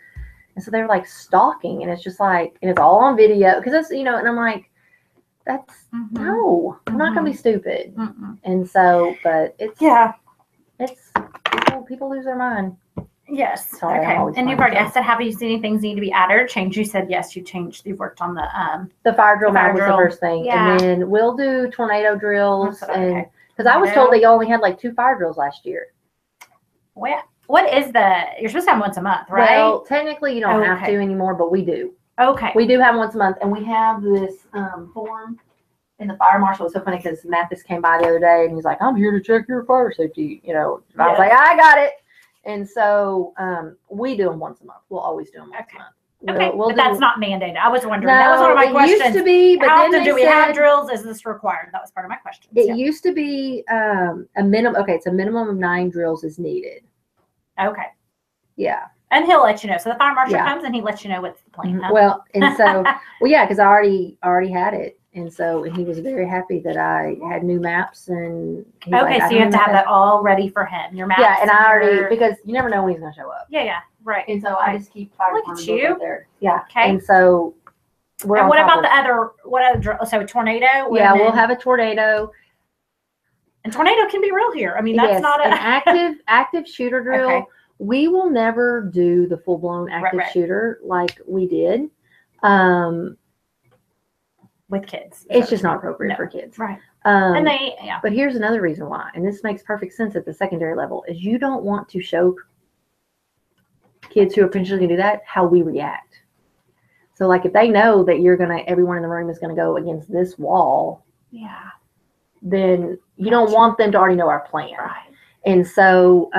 And so they were like stalking, and it's just like, and it's all on video because that's, you know, and I'm like, that's no, I'm not gonna be stupid. And so, but it's people lose their mind. Yes. Sorry, okay. And you've already, I said, have you seen any things need to be added or changed? You said yes, you've worked on the fire drill. Was the first thing, and then we'll do tornado drills, and because I was told that you only had like 2 fire drills last year. Well. What is you're supposed to have once a month, right? Well, technically you don't have to anymore, but we do. Okay. We do have once a month, and we have this form in the fire marshal. It's so funny because Mathis came by the other day, and he's like, I'm here to check your fire safety, you know. I was like, I got it. And so we do them once a month. We'll always do them once a month. Okay, we'll but that's do- not mandated. I was wondering. No, that was one of my it questions. used to be, but How then often they do we have said drills? Is this required? That was part of my question. it used to be a minimum. Okay, it's a minimum of 9 drills is needed. Okay. Yeah. And he'll let you know. So the fire marshal Yeah. comes and he lets you know what's the plan. Huh? Well, and so, well, yeah, because I already had it, and so he was very happy that I had new maps, and he's Okay, like, I so you don't have to have even that all ready for him. Your maps. Yeah, and I already your- because you never know when he's gonna show up, Yeah, right. and so I just keep fire Look at department you. right there. Yeah. Okay. And so we're And on what top about of- the other? What other drill? So a tornado. Yeah, we'll and- have a tornado. And tornado can be real here. I mean, that's Yes, not an a active shooter drill. Okay. We will never do the full blown active right. shooter like we did. with kids. It's just not appropriate No. for kids. Right. And they, yeah. But here's another reason why, and this makes perfect sense at the secondary level, is you don't want to show kids who are potentially going to do that how we react. So, like, if they know that everyone in the room is going to go against this wall, Yeah. then you don't want them to already know our plan. Right. And so,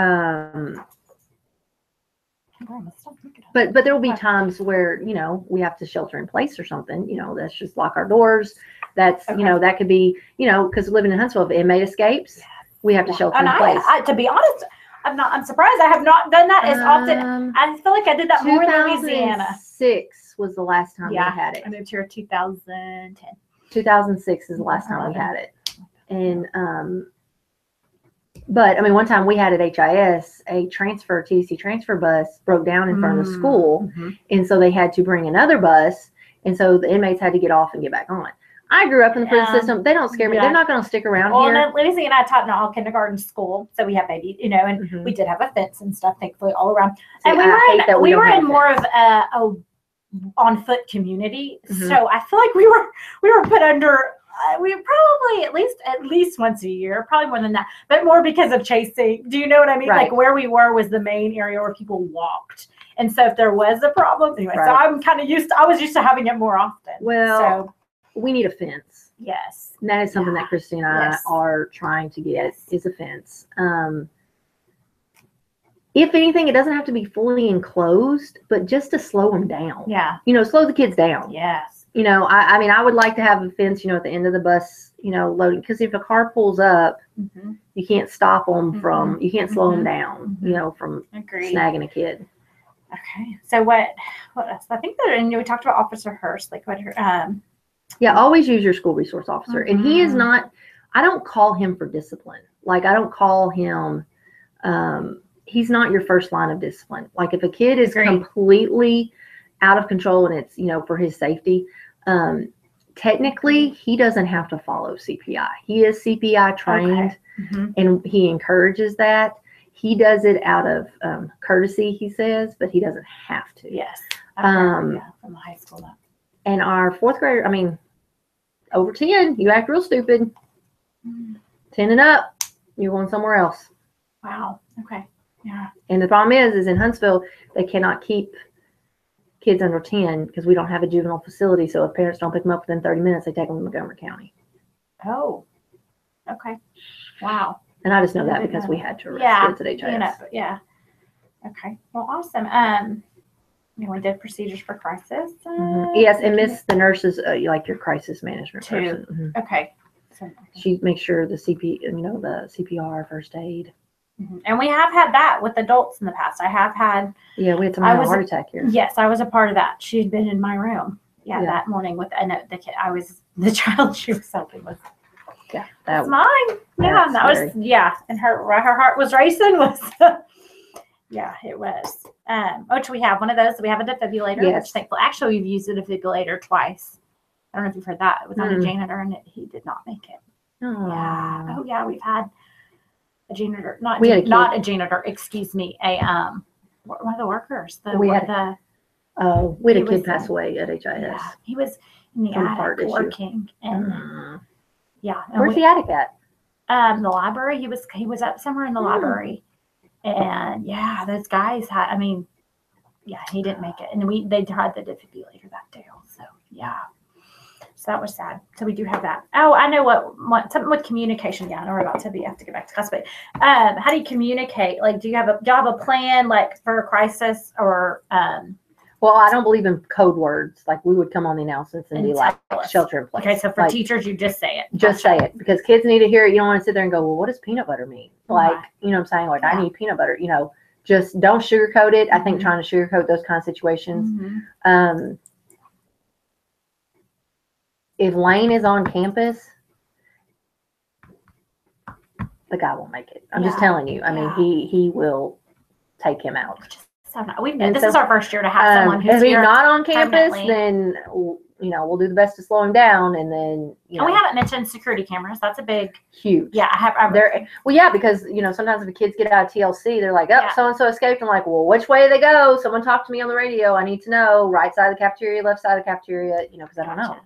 but there will be Okay. times where, we have to shelter in place or something, that's just lock our doors. That's, Okay. that could be, because living in Huntsville, if an inmate escapes, we have to shelter And in place. to be honest, I'm surprised I have not done that as often. I feel like I did that more in Louisiana. 2006 was the last time Yeah, we had it. I moved here in 2010. 2006 is the last time we had it. And, but I mean, one time we had at HIS, a TDC transfer bus broke down in front of the school. Mhm. And so they had to bring another bus. And so the inmates had to get off and get back on. I grew up in the prison Yeah. system. They don't scare me. Yeah. They're not going to stick around Well, here. and then Lindsay and I taught in all kindergarten school, so we have babies, and Mhm. we did have a fence and stuff, thankfully, all around. See, And we I hate that were we don't have in a more of a on foot community, Mhm. so I feel like we were put under. We were probably at least once a year, probably more than that, but more because of chasing. Do you know what I mean? Right. Like where we were was the main area where people walked, and so if there was a problem, anyway, so Right. I'm kind of I was used to having it more often. Well, so we need a fence. yes, And that is something Yeah. that Christy and I Yes. are trying to get Yes. is a fence. If anything, it doesn't have to be fully enclosed, but just to slow them down. yeah, Slow the kids down. yes, I mean, I would like to have a fence, at the end of the bus, loading, because if a car pulls up, mm-hmm. you can't stop them from, you can't slow them Mhm. down, from Agreed. snagging a kid. Okay. So what else? I think that we talked about Officer Hurst, like what her Yeah, always use your school resource officer. And he is Mhm. not, I don't call him for discipline. Like, I don't call him, he's not your first line of discipline. Like, if a kid is Agreed. completely out of control and it's, for his safety, technically, he doesn't have to follow CPI. He is CPI trained Mhm. and he encourages that. He does it out of courtesy, he says, but he doesn't have to. Yes. I've heard, Um, from high school though. And our fourth grader, I mean, over 10, you act real stupid. 10 and up, you're going somewhere else. Wow. Okay. Yeah. And the problem is in Huntsville, they cannot keep kids under 10 because we don't have a juvenile facility. So if parents don't pick them up within 30 minutes, they take them to Montgomery County. Oh. Okay. Wow. And I just know I that didn't because know we that. had to arrest Yeah. kids at HIS. Yeah. Okay. Well, awesome. We did procedures for crisis. Yes, and the nurse is like your crisis management Too. person. Mhm. Okay. So, She makes sure the the CPR, first aid. and we have had that with adults in the past. I have had. Yeah, we had someone have a was- heart attack here. Yes, I was a part of that. She had been in my room. Yeah, Yeah. that morning with the kid. I was the child she was helping with. Yeah, That's that mine. Yeah, that's and that was and her heart was racing. Yeah, it was. Which we have one of those. We have a defibrillator. Yes. Which thankfully, actually, we've used a defibrillator twice. I don't know if you've heard that. It was on a janitor, and he did not make it. Yeah. Aw. Oh yeah, we've had a janitor. Not We had a not a janitor. Excuse me. One of the workers. We had a He kid was, pass away at HIS. yeah, he was in the From a heart attic issue. working, and Mm. yeah, and Where's the attic at? the library. He was up somewhere in the library, and yeah, those guys had. I mean, yeah, he didn't make it, and they tried the defibrillator that day also. Yeah, so that was sad. So we do have that. Oh, I know what something with communication. Yeah, I know we're about to have to get back to class, but how do you communicate? Like, do you have a plan like for a crisis, or Well, I don't believe in code words. Like we would come on the announcements and And be like tell us. shelter in place. Okay, so for Like, teachers, you just say it. just say it because kids need to hear it. You don't want to sit there and go, well, what does peanut butter mean? Like, Right. you know what I'm saying? Like, Yeah. I need peanut butter, you know, just don't sugarcoat it. I think Mhm. trying to sugarcoat those kind of situations. Mhm. If Lane is on campus, the guy won't make it. I'm just Yeah. telling you. I mean, Yeah. he will take him out. So we've And this so, is our first year to have someone who's if he's here. not on campus, permanently. then you know we'll do the best to slow him down, and then you know And we haven't mentioned security cameras. That's a big, huge. yeah. They're well, yeah, because you know sometimes if the kids get out of TLC, they're like, oh, Yeah. so and so escaped. I'm like, well, which way did they go? Someone talk to me on the radio. I need to know. Right side of the cafeteria, left side of the cafeteria. You know, because I don't know. Gotcha.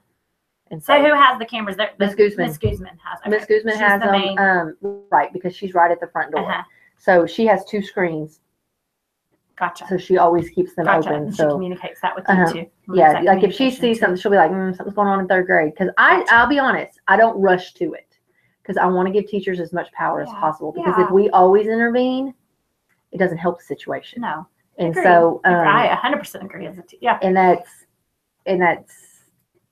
And So who has the cameras? Miss Guzman. Miss Guzman has. Okay. Miss Guzman She's has the main- them, right, because she's right at the front door. Uh-huh. So she has 2 screens, Gotcha. so she always keeps them Gotcha. open. And she So communicates that with you Uh-huh. too. yeah, That like if she communication sees too. something, she'll be like, something's going on in 3rd grade. Because Gotcha. I'll be honest, I don't rush to it because I want to give teachers as much power as Yeah. possible. Because Yeah. if we always intervene, it doesn't help the situation. No. And Agree. so, I 100% agree. Yeah. and that's,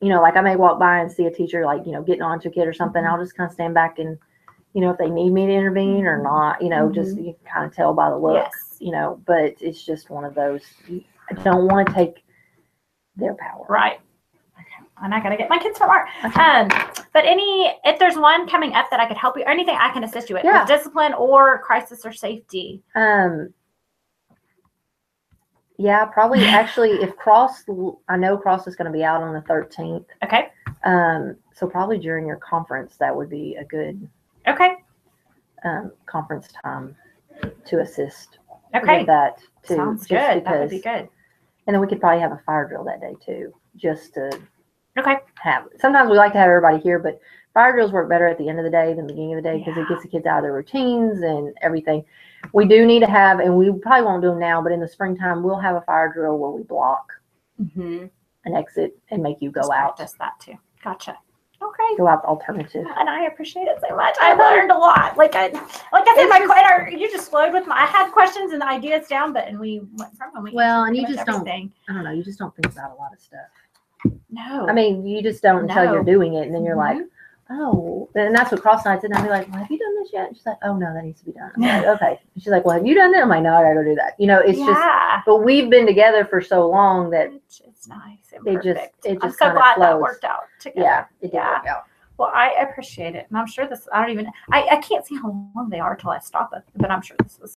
you know, like I may walk by and see a teacher like, you know, getting onto a kid or something. Mhm. I'll just kind of stand back and, you know, if they need me to intervene or not, you know, just you can kind of tell by the look, Yes. you know, but it's just one of those, I don't want to take their power. Right. Okay. And I gotta get my kids from art. Okay. But if there's one coming up that I could help you, or anything I can assist you with, Yeah. with discipline or crisis or safety. Yeah, probably actually if I know Cross is going to be out on the 13th. Okay. So probably during your conference, that would be a good Okay. conference time to assist Okay. with that too. Sounds just good. That would be because- good. And then we could probably have a fire drill that day too, just to Okay. have. Sometimes we like to have everybody here, but fire drills work better at the end of the day than the beginning of the day because Yeah. it gets the kids out of their routines and everything. We do need to have, and we probably won't do them now, but in the springtime we'll have a fire drill where we block Mm-hmm. an exit and make you go out. Practice that too. Gotcha. Okay. Go out the alternative. And I appreciate it so much. I learned a lot. Like I said, you just flowed with I had questions and ideas down, and we went from them. Well, and you pretty just much don't- everything. I don't know. You just don't think about a lot of stuff. No. I mean, you just don't until No. you're doing it, and then you're Mhm. like, oh. And that's what Cross and I said. And I'd be like, well, have you done this yet? And she's like, oh no, that needs to be done. I'm like, okay. And she's like, well, have you done that? I'm like, no, I gotta go do that. You know, it's just. yeah. But we've been together for so long that It's nice. And it just- perfect. it I'm just so kinda glad that flows. worked out together. yeah, it did Yeah. work out. Well, I appreciate it. And I'm sure I can't see how long they are till I stop it, but I'm sure this was